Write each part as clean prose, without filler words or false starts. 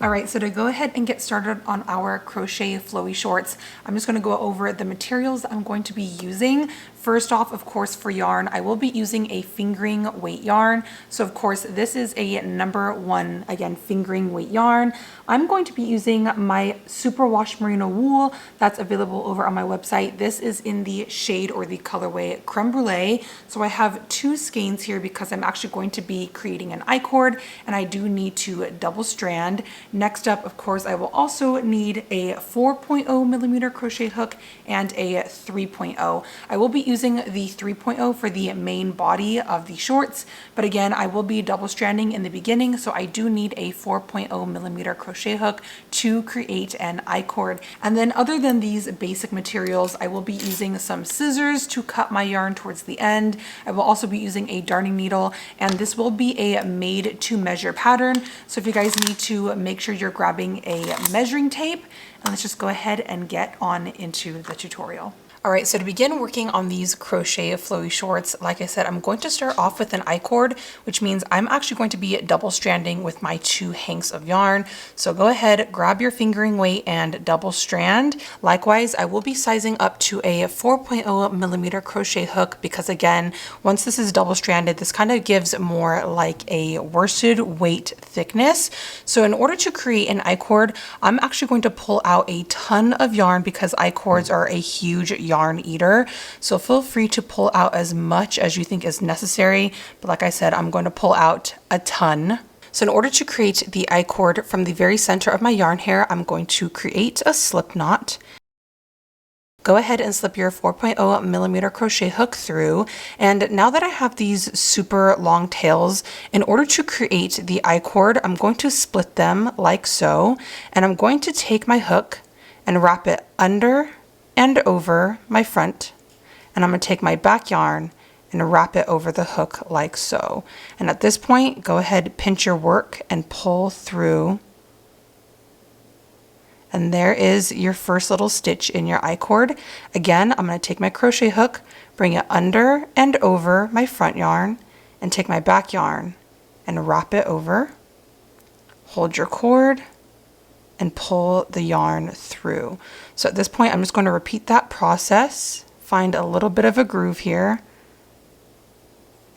All right, so to go ahead and get started on our crochet flowy shorts, I'm just going to go over the materials I'm going to be using. First off, of course, for yarn, I will be using a fingering weight yarn. So of course, this is a #1, again, fingering weight yarn. I'm going to be using my superwash merino wool that's available over on my website. This is in the shade or the colorway creme brulee. So I have 2 skeins here because I'm actually going to be creating an I-cord and I do need to double strand. Next up, of course, I will also need a 4.0 millimeter crochet hook and a 3.0. I will be using the 3.0 for the main body of the shorts, but again, I will be double stranding in the beginning, so I do need a 4.0 millimeter crochet hook to create an I-cord. And then other than these basic materials, I will be using some scissors to cut my yarn towards the end. I will also be using a darning needle, and this will be a made to measure pattern. So if you guys need to make sure you're grabbing a measuring tape, and let's just go ahead and get on into the tutorial. All right, so to begin working on these crochet flowy shorts, like I said, I'm going to start off with an I-cord, which means I'm actually going to be double stranding with my 2 hanks of yarn. So go ahead, grab your fingering weight and double strand. Likewise, I will be sizing up to a 4.0 millimeter crochet hook because again, once this is double stranded, this kind of gives more like a worsted weight thickness. So in order to create an I-cord, I'm actually going to pull out a ton of yarn because I-cords are a huge yarn eater. So feel free to pull out as much as you think is necessary. But like I said, I'm going to pull out a ton. So in order to create the I-cord from the very center of my yarn hair, I'm going to create a slip knot. Go ahead and slip your 4.0 millimeter crochet hook through. And now that I have these super long tails, in order to create the I-cord, I'm going to split them like so. And I'm going to take my hook and wrap it under and over my front, and I'm going to take my back yarn and wrap it over the hook like so. And at this point, go ahead, pinch your work and pull through. And there is your first little stitch in your I-cord. Again, I'm going to take my crochet hook, bring it under and over my front yarn, and take my back yarn and wrap it over. Hold your cord and pull the yarn through. So at this point, I'm just going to repeat that process, find a little bit of a groove here,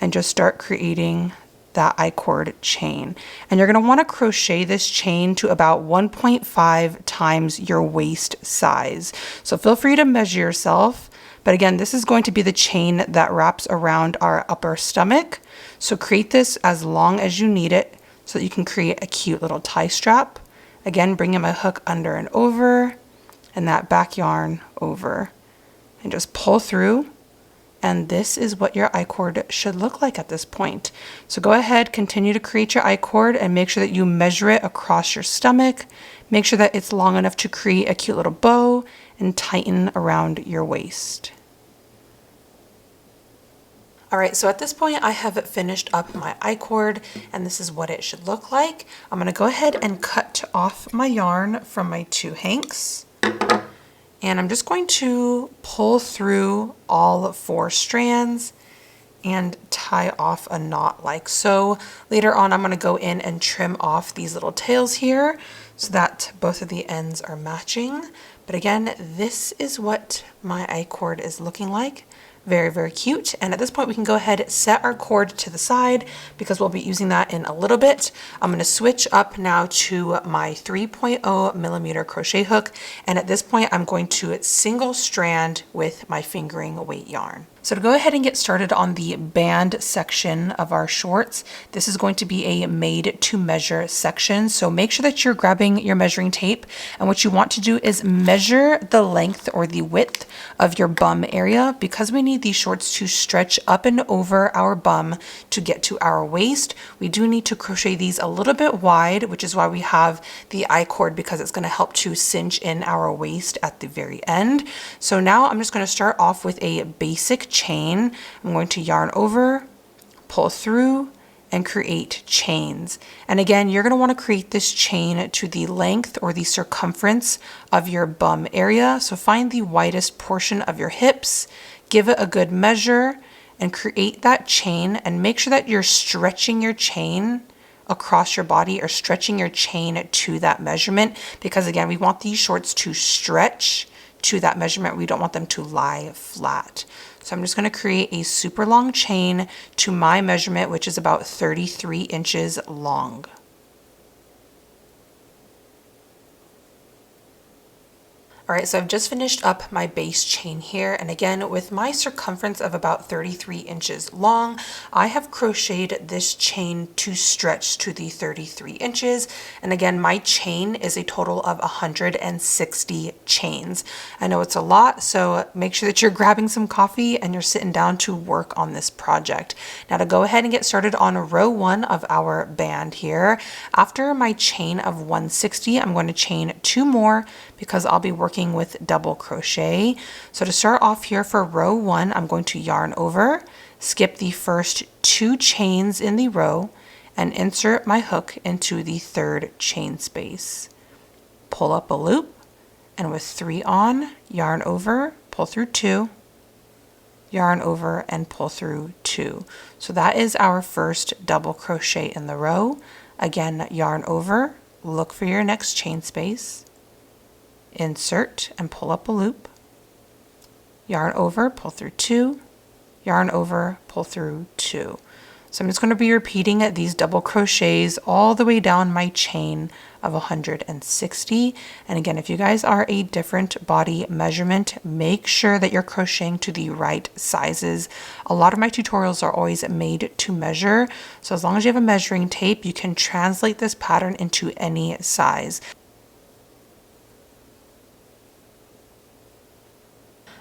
and just start creating that I-cord chain. And you're going to want to crochet this chain to about 1.5 times your waist size. So feel free to measure yourself. But again, this is going to be the chain that wraps around our upper stomach. So create this as long as you need it so that you can create a cute little tie strap. Again, bringing my hook under and over, and that back yarn over, and just pull through. And this is what your I-cord should look like at this point. So go ahead, continue to create your I-cord and make sure that you measure it across your stomach. Make sure that it's long enough to create a cute little bow and tighten around your waist. All right, so at this point I have finished up my I-cord and this is what it should look like. I'm gonna go ahead and cut off my yarn from my 2 hanks. And I'm just going to pull through all 4 strands and tie off a knot like so. Later on, I'm gonna go in and trim off these little tails here so that both of the ends are matching. But again, this is what my I-cord is looking like. Very, very cute. And at this point, we can go ahead, set our cord to the side because we'll be using that in a little bit. I'm going to switch up now to my 3.0 millimeter crochet hook. And at this point, I'm going to single strand with my fingering weight yarn. So to go ahead and get started on the band section of our shorts, this is going to be a made to measure section. So make sure that you're grabbing your measuring tape. And what you want to do is measure the length or the width of your bum area because we need these shorts to stretch up and over our bum to get to our waist. We do need to crochet these a little bit wide, which is why we have the I-cord because it's going to help to cinch in our waist at the very end. So now I'm just going to start off with a basic chain. I'm going to yarn over, pull through, and create chains. And again, you're going to want to create this chain to the length or the circumference of your bum area. So find the widest portion of your hips, give it a good measure, and create that chain, and make sure that you're stretching your chain across your body or stretching your chain to that measurement, because again, we want these shorts to stretch to that measurement. We don't want them to lie flat. So I'm just going to create a super long chain to my measurement, which is about 33 inches long. All right, so I've just finished up my base chain here, and again, with my circumference of about 33 inches long, I have crocheted this chain to stretch to the 33 inches, and again, my chain is a total of 160 chains. I know it's a lot, so make sure that you're grabbing some coffee and you're sitting down to work on this project. Now to go ahead and get started on row 1 of our band here, after my chain of 160, I'm going to chain 2 more because I'll be working with double crochet. So to start off here for row 1, I'm going to yarn over, skip the first 2 chains in the row, and insert my hook into the 3rd chain space. Pull up a loop, and with 3 on, yarn over, pull through 2, yarn over, and pull through 2. So that is our first double crochet in the row. Again, yarn over, look for your next chain space, insert and pull up a loop, yarn over, pull through 2, yarn over, pull through 2. So I'm just going to be repeating these double crochets all the way down my chain of 160. And again, if you guys are a different body measurement, make sure that you're crocheting to the right sizes. A lot of my tutorials are always made to measure. So as long as you have a measuring tape, you can translate this pattern into any size.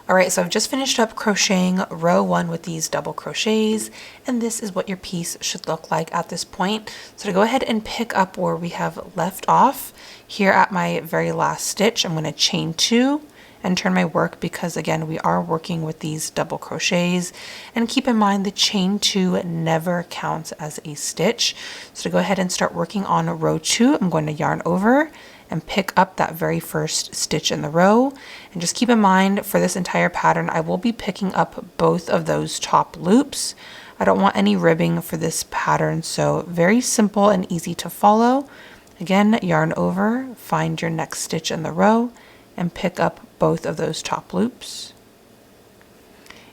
All right, so I've just finished up crocheting row 1 with these double crochets, and this is what your piece should look like at this point. So to go ahead and pick up where we have left off, here at my very last stitch, I'm going to chain 2 and turn my work, because again, we are working with these double crochets. And keep in mind the chain 2 never counts as a stitch. So to go ahead and start working on row 2, I'm going to yarn over and pick up that very first stitch in the row. And just keep in mind for this entire pattern, I will be picking up both of those top loops. I don't want any ribbing for this pattern, so very simple and easy to follow. Again, yarn over, find your next stitch in the row, and pick up both of those top loops.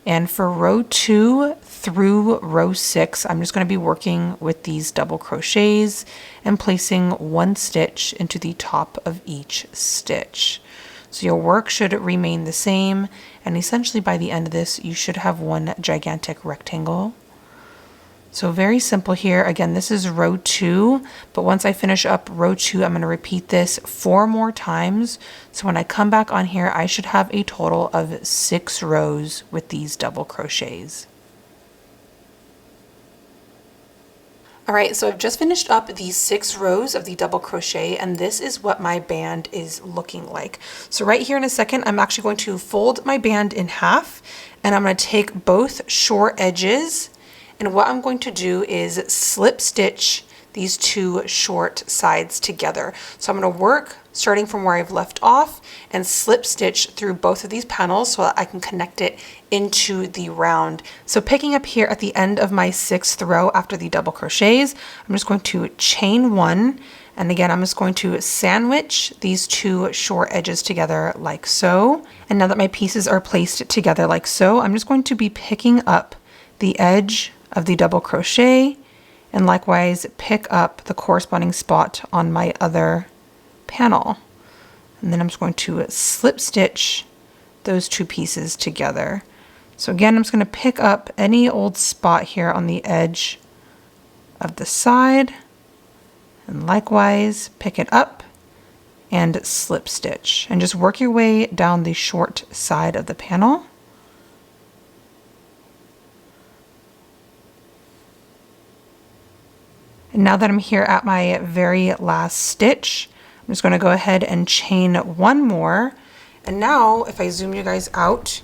And for row 2 through row 6, I'm just going to be working with these double crochets and placing 1 stitch into the top of each stitch. So your work should remain the same, and essentially by the end of this, you should have one gigantic rectangle. So very simple here. Again, this is row 2, but once I finish up row 2, I'm going to repeat this 4 more times. So when I come back on here, I should have a total of 6 rows with these double crochets. All right, so I've just finished up these 6 rows of the double crochet, and this is what my band is looking like. So right here in a second, I'm actually going to fold my band in half, and I'm going to take both short edges, and what I'm going to do is slip stitch these 2 short sides together. So I'm going to work starting from where I've left off and slip stitch through both of these panels so that I can connect it into the round. So picking up here at the end of my 6th row after the double crochets, I'm just going to chain 1, and again I'm just going to sandwich these 2 short edges together like so. And now that my pieces are placed together like so, I'm just going to be picking up the edge of the double crochet and likewise pick up the corresponding spot on my other panel. And then I'm just going to slip stitch those 2 pieces together. So again, I'm just going to pick up any old spot here on the edge of the side and likewise pick it up and slip stitch and just work your way down the short side of the panel. And now that I'm here at my very last stitch, I'm just going to go ahead and chain 1 more. And now if I zoom you guys out,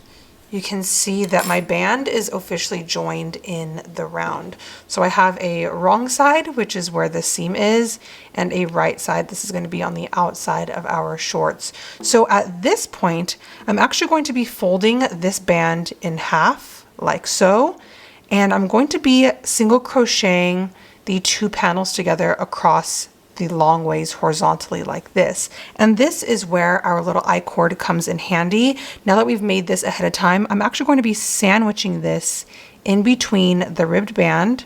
you can see that my band is officially joined in the round. So I have a wrong side, which is where the seam is, and a right side. This is going to be on the outside of our shorts. So at this point, I'm actually going to be folding this band in half like so. And I'm going to be single crocheting the two panels together across the long ways horizontally like this. And this is where our little I-cord comes in handy. Now that we've made this ahead of time, I'm actually going to be sandwiching this in between the ribbed band,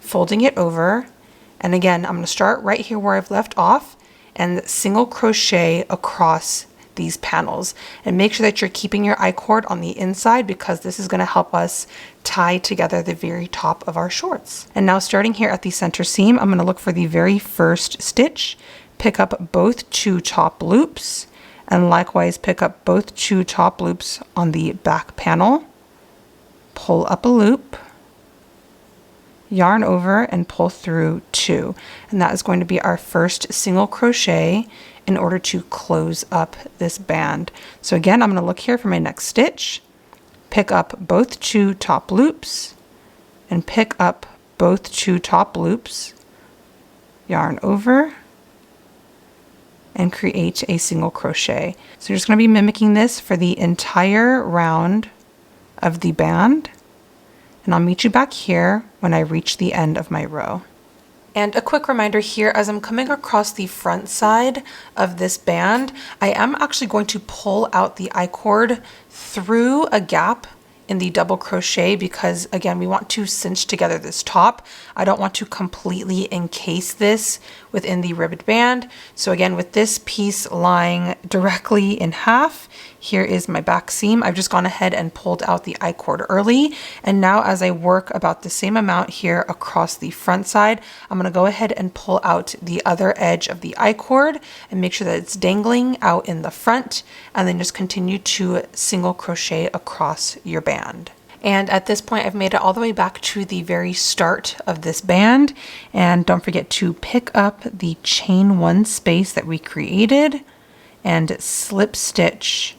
folding it over. And again, I'm going to start right here where I've left off and single crochet across these panels, and make sure that you're keeping your I-cord on the inside because this is going to help us tie together the very top of our shorts. And now starting here at the center seam, I'm going to look for the very first stitch, pick up both 2 top loops, and likewise pick up both 2 top loops on the back panel, pull up a loop, yarn over and pull through 2, and that is going to be our first single crochet in order to close up this band. So again, I'm going to look here for my next stitch, pick up both 2 top loops, and pick up both 2 top loops, yarn over, and create a single crochet. So you're just going to be mimicking this for the entire round of the band, and I'll meet you back here when I reach the end of my row. And a quick reminder here, as I'm coming across the front side of this band, I am actually going to pull out the I-cord through a gap in the double crochet because again, we want to cinch together this top. I don't want to completely encase this within the ribbed band. So again, with this piece lying directly in half, here is my back seam. I've just gone ahead and pulled out the I-cord early. And now as I work about the same amount here across the front side, I'm gonna go ahead and pull out the other edge of the I-cord and make sure that it's dangling out in the front, and then just continue to single crochet across your band. And at this point, I've made it all the way back to the very start of this band. And don't forget to pick up the chain 1 space that we created and slip stitch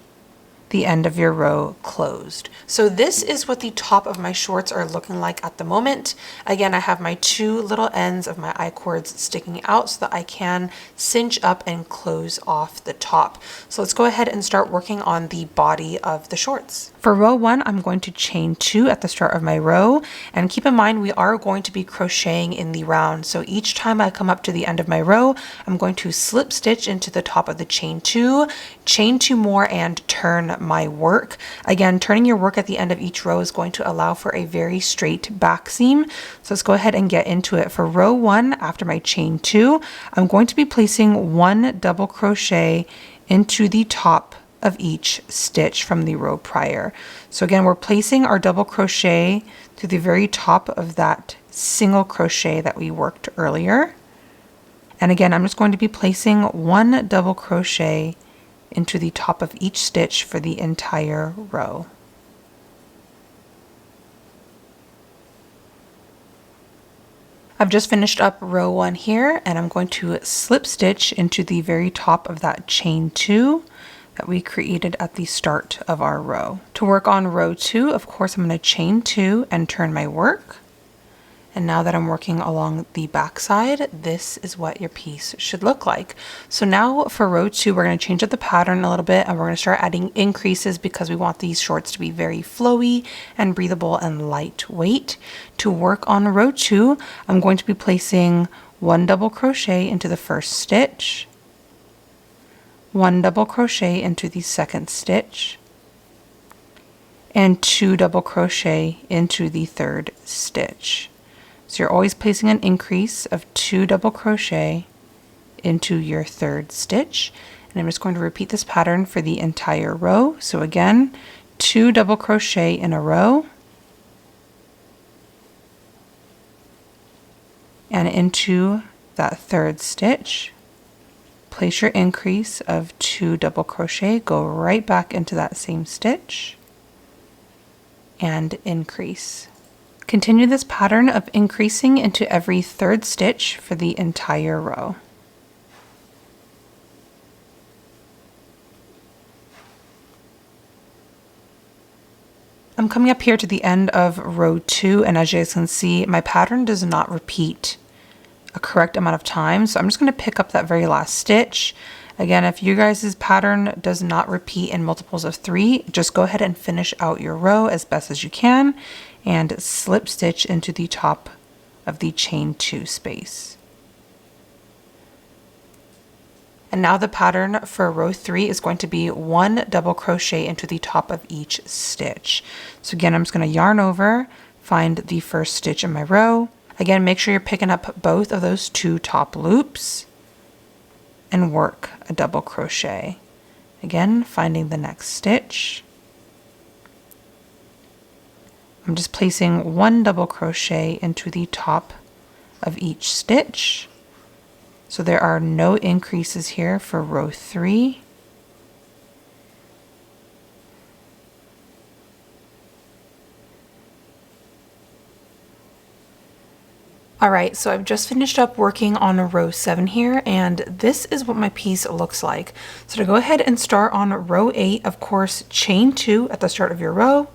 the end of your row closed. So this is what the top of my shorts are looking like at the moment. Again, I have my 2 little ends of my I-cords sticking out so that I can cinch up and close off the top. So let's go ahead and start working on the body of the shorts. For row 1, I'm going to chain 2 at the start of my row, and keep in mind we are going to be crocheting in the round. So each time I come up to the end of my row, I'm going to slip stitch into the top of the chain 2 more, and turn my work. Again, turning your work at the end of each row is going to allow for a very straight back seam. So let's go ahead and get into it. For row 1, after my chain 2, I'm going to be placing 1 double crochet into the top of each stitch from the row prior. So again, we're placing our double crochet to the very top of that single crochet that we worked earlier. And again, I'm just going to be placing 1 double crochet into the top of each stitch for the entire row. I've just finished up row 1 here, and I'm going to slip stitch into the very top of that chain 2 that we created at the start of our row. To work on row 2, of course, I'm going to chain 2 and turn my work. And now that I'm working along the back side, this is what your piece should look like. So now for row 2, we're going to change up the pattern a little bit, and we're going to start adding increases because we want these shorts to be very flowy and breathable and lightweight. To work on row 2, I'm going to be placing 1 double crochet into the first stitch, 1 double crochet into the second stitch, and 2 double crochet into the third stitch. So you're always placing an increase of 2 double crochet into your third stitch. And I'm just going to repeat this pattern for the entire row. So again, 2 double crochet in a row, and into that third stitch, place your increase of 2 double crochet, go right back into that same stitch, and increase. Continue this pattern of increasing into every third stitch for the entire row. I'm coming up here to the end of row 2, and as you guys can see, my pattern does not repeat a correct amount of time. So I'm just going to pick up that very last stitch. Again, if you guys' pattern does not repeat in multiples of 3, just go ahead and finish out your row as best as you can and slip stitch into the top of the chain 2 space. And now the pattern for row 3 is going to be 1 double crochet into the top of each stitch. So again, I'm just going to yarn over, find the first stitch in my row. Again, make sure you're picking up both of those 2 top loops and work a double crochet. Again, finding the next stitch. I'm just placing 1 double crochet into the top of each stitch. So there are no increases here for row 3. All right, so I've just finished up working on row 7 here, and this is what my piece looks like. So to go ahead and start on row 8, of course, chain 2 at the start of your row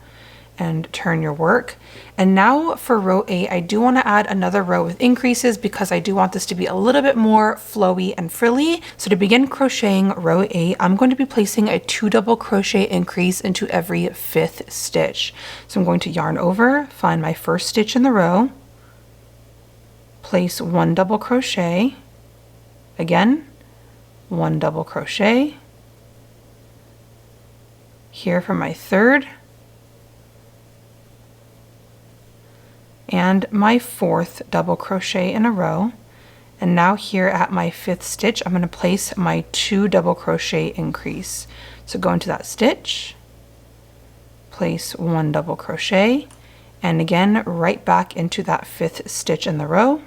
and turn your work. And now for row 8, I do want to add another row with increases because I do want this to be a little bit more flowy and frilly. So to begin crocheting row 8, I'm going to be placing a 2 double crochet increase into every 5th stitch. So I'm going to yarn over, find my first stitch in the row, place 1 double crochet, again 1 double crochet, here for my 3rd, and my 4th double crochet in a row. And now here at my 5th stitch, I'm going to place my 2 double crochet increase. So go into that stitch, place 1 double crochet, and again right back into that 5th stitch in the row,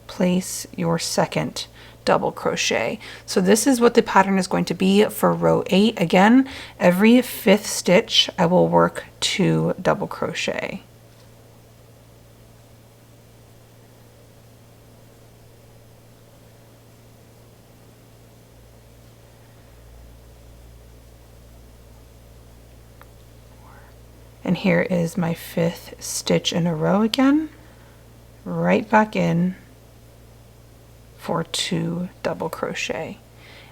place your 2nd double crochet. So this is what the pattern is going to be for row 8. Again, every 5th stitch I will work 2 double crochet. And here is my 5th stitch in a row again, right back in for 2 double crochet.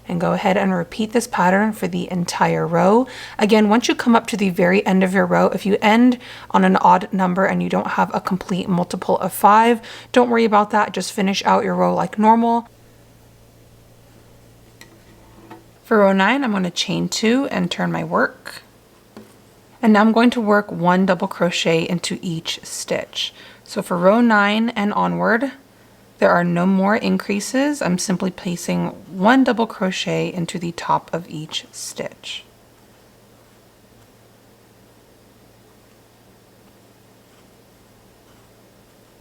And go ahead and repeat this pattern for the entire row. Again, once you come up to the very end of your row, if you end on an odd number and you don't have a complete multiple of 5, don't worry about that. Just finish out your row like normal. For row 9, I'm going to chain 2 and turn my work. And now I'm going to work 1 double crochet into each stitch. So for row 9 and onward, there are no more increases. I'm simply placing 1 double crochet into the top of each stitch.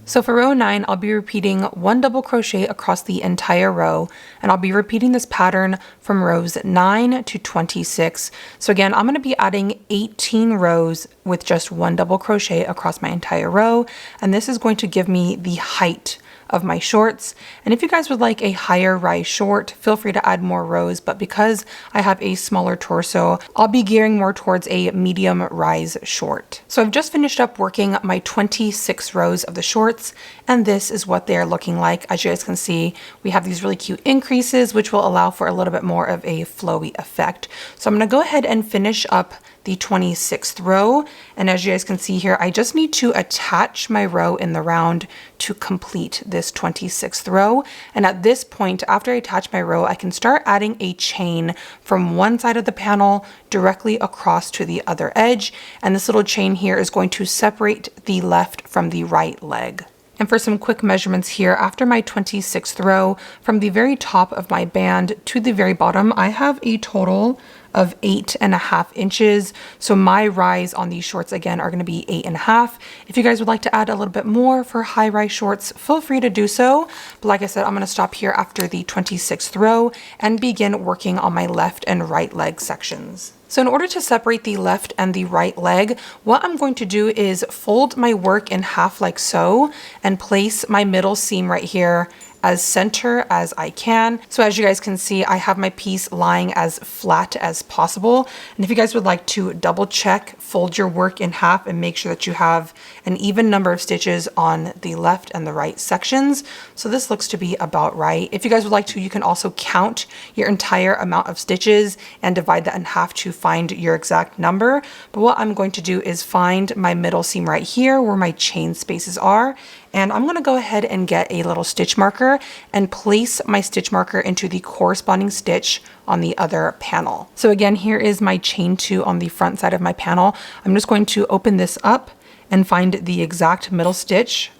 So for row 9, I'll be repeating 1 double crochet across the entire row, and I'll be repeating this pattern from rows 9 to 26. So again, I'm going to be adding 18 rows with just 1 double crochet across my entire row, and this is going to give me the height of my shorts. And if you guys would like a higher rise short, feel free to add more rows, but because I have a smaller torso, I'll be gearing more towards a medium rise short. So I've just finished up working my 26 rows of the shorts, and this is what they're looking like. As you guys can see, we have these really cute increases, which will allow for a little bit more of a flowy effect. So I'm going to go ahead and finish up the 26th row, and as you guys can see here, I just need to attach my row in the round to complete this 26th row. And at this point, after I attach my row, I can start adding a chain from one side of the panel directly across to the other edge, and this little chain here is going to separate the left from the right leg. And for some quick measurements here, after my 26th row, from the very top of my band to the very bottom, I have a total of 8.5 inches. So my rise on these shorts again are going to be 8.5. If you guys would like to add a little bit more for high rise shorts, feel free to do so. But like I said, I'm going to stop here after the 26th row and begin working on my left and right leg sections. So in order to separate the left and the right leg, what I'm going to do is fold my work in half like so and place my middle seam right here as center as I can. So as you guys can see, I have my piece lying as flat as possible. And if you guys would like to double check, fold your work in half and make sure that you have an even number of stitches on the left and the right sections. So this looks to be about right. If you guys would like to, you can also count your entire amount of stitches and divide that in half to find your exact number. But what I'm going to do is find my middle seam right here where my chain spaces are. And I'm going to go ahead and get a little stitch marker and place my stitch marker into the corresponding stitch on the other panel. So again, here is my chain 2 on the front side of my panel. I'm just going to open this up and find the exact middle stitch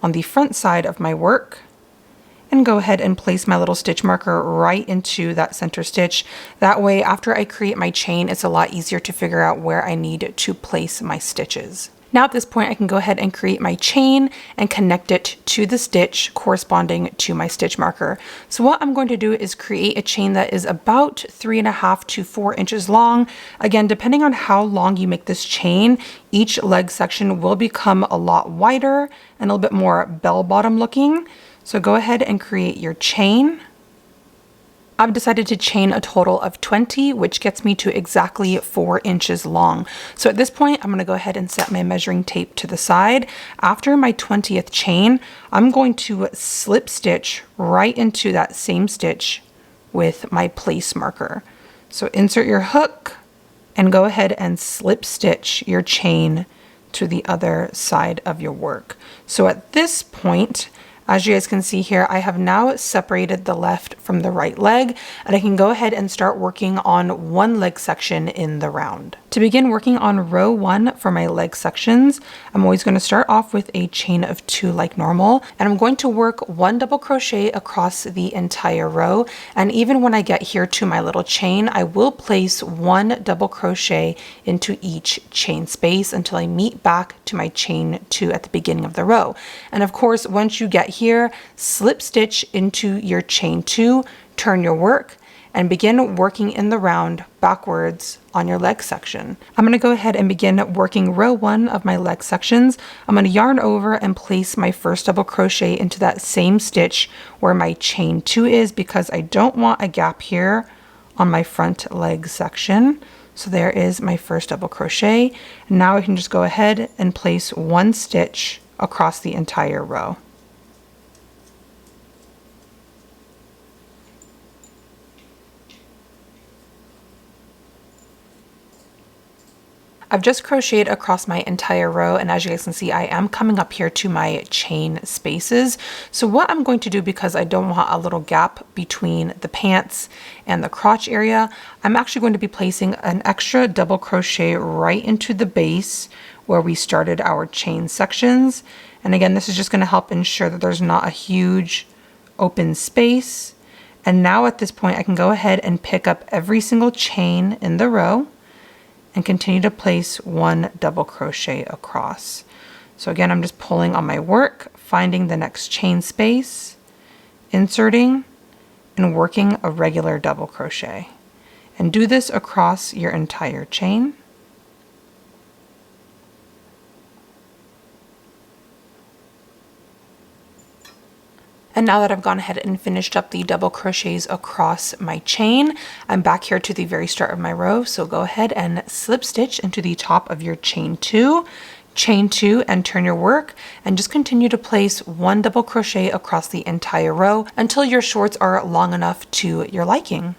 on the front side of my work and go ahead and place my little stitch marker right into that center stitch. That way, after I create my chain, it's a lot easier to figure out where I need to place my stitches. Now at this point, I can go ahead and create my chain and connect it to the stitch corresponding to my stitch marker. So what I'm going to do is create a chain that is about 3.5 to 4 inches long. Again, depending on how long you make this chain, each leg section will become a lot wider and a little bit more bell-bottom looking. So go ahead and create your chain. I've decided to chain a total of 20, which gets me to exactly 4 inches long. So at this point, I'm going to go ahead and set my measuring tape to the side. After my 20th chain, I'm going to slip stitch right into that same stitch with my place marker. So insert your hook and go ahead and slip stitch your chain to the other side of your work. So at this point, as you guys can see here, I have now separated the left from the right leg, and I can go ahead and start working on one leg section in the round. To begin working on row 1 for my leg sections, I'm always going to start off with a chain of 2 like normal, and I'm going to work 1 double crochet across the entire row. And even when I get here to my little chain, I will place 1 double crochet into each chain space until I meet back to my chain 2 at the beginning of the row. And of course, once you get here, slip stitch into your chain 2, turn your work, and begin working in the round backwards on your leg section. I'm going to go ahead and begin working row 1 of my leg sections. I'm going to yarn over and place my first double crochet into that same stitch where my chain 2 is, because I don't want a gap here on my front leg section. So there is my first double crochet. And now I can just go ahead and place 1 stitch across the entire row. I've just crocheted across my entire row, and as you guys can see, I am coming up here to my chain spaces. So what I'm going to do, because I don't want a little gap between the pants and the crotch area, I'm actually going to be placing an extra double crochet right into the base where we started our chain sections. And again, this is just going to help ensure that there's not a huge open space. And now at this point, I can go ahead and pick up every single chain in the row and continue to place 1 double crochet across. So again, I'm just pulling on my work, finding the next chain space, inserting, and working a regular double crochet. And do this across your entire chain. And now that I've gone ahead and finished up the double crochets across my chain, I'm back here to the very start of my row. So go ahead and slip stitch into the top of your chain 2, and turn your work, and just continue to place 1 double crochet across the entire row until your shorts are long enough to your liking.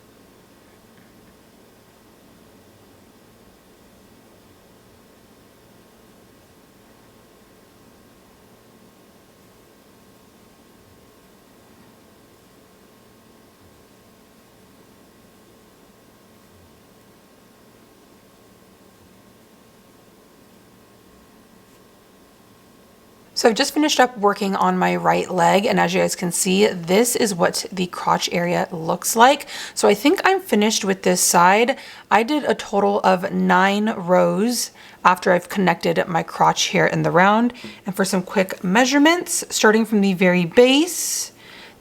So I've just finished up working on my right leg, and as you guys can see, this is what the crotch area looks like. So I think I'm finished with this side. I did a total of 9 rows after I've connected my crotch here in the round. And for some quick measurements, starting from the very base,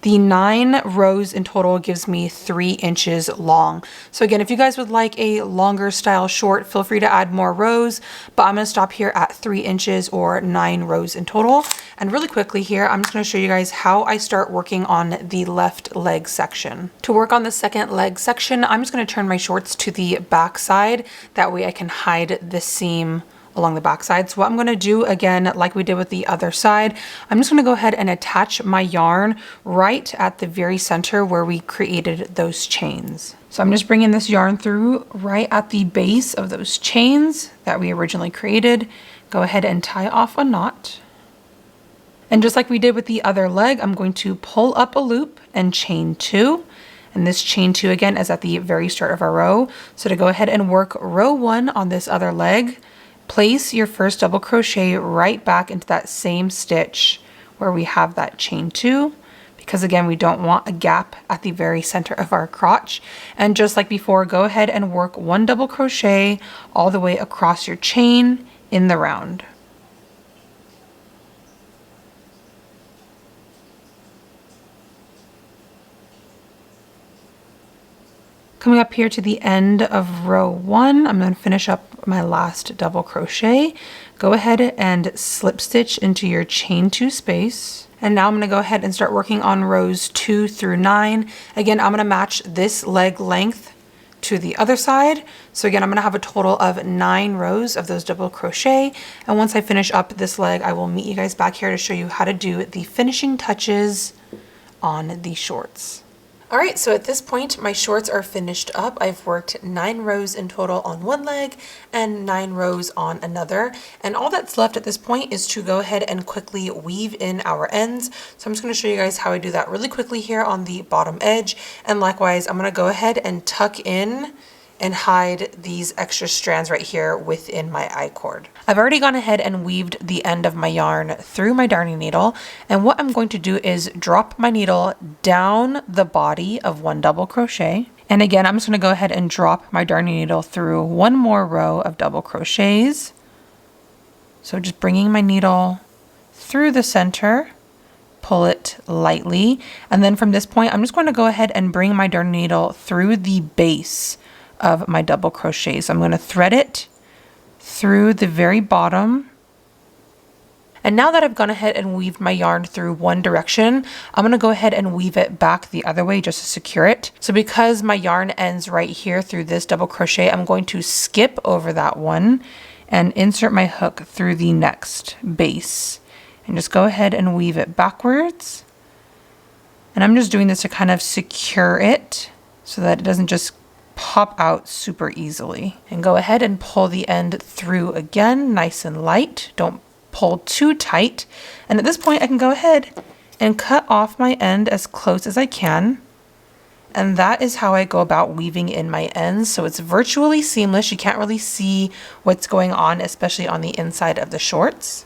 the 9 rows in total gives me 3 inches long. So again, if you guys would like a longer style short, feel free to add more rows, but I'm gonna stop here at 3 inches or 9 rows in total. And really quickly here, I'm just going to show you guys how I start working on the left leg section. To work on the second leg section, I'm just going to turn my shorts to the back side. That way I can hide the seam along the back side. So what I'm going to do, again, like we did with the other side, I'm just going to go ahead and attach my yarn right at the very center where we created those chains. So I'm just bringing this yarn through right at the base of those chains that we originally created. Go ahead and tie off a knot. And just like we did with the other leg, I'm going to pull up a loop and chain 2. And this chain 2 again is at the very start of our row. So to go ahead and work row 1 on this other leg, place your first double crochet right back into that same stitch where we have that chain 2, because again, we don't want a gap at the very center of our crotch. And just like before, go ahead and work 1 double crochet all the way across your chain in the round. Coming up here to the end of row 1, I'm going to finish up my last double crochet. Go ahead and slip stitch into your chain 2 space. And now I'm going to go ahead and start working on rows 2 through 9. Again, I'm going to match this leg length to the other side. So again, I'm going to have a total of 9 rows of those double crochet. And once I finish up this leg, I will meet you guys back here to show you how to do the finishing touches on the shorts. All right, so at this point, my shorts are finished up. I've worked 9 rows in total on one leg and 9 rows on another. And all that's left at this point is to go ahead and quickly weave in our ends. So I'm just gonna show you guys how I do that really quickly here on the bottom edge. And likewise, I'm gonna go ahead and tuck in and hide these extra strands right here within my I-cord. I've already gone ahead and weaved the end of my yarn through my darning needle, and what I'm going to do is drop my needle down the body of 1 double crochet. And again, I'm just going to go ahead and drop my darning needle through 1 more row of double crochets. So just bringing my needle through the center, pull it lightly, and then from this point, I'm just going to go ahead and bring my darning needle through the base of my double crochet. So I'm going to thread it through the very bottom. And now that I've gone ahead and weaved my yarn through one direction, I'm going to go ahead and weave it back the other way just to secure it. So because my yarn ends right here through this double crochet, I'm going to skip over that one and insert my hook through the next base and just go ahead and weave it backwards. And I'm just doing this to kind of secure it so that it doesn't just pop out super easily. And go ahead and pull the end through again, nice and light. Don't pull too tight. And at this point, I can go ahead and cut off my end as close as I can. And that is how I go about weaving in my ends. So it's virtually seamless. You can't really see what's going on, especially on the inside of the shorts.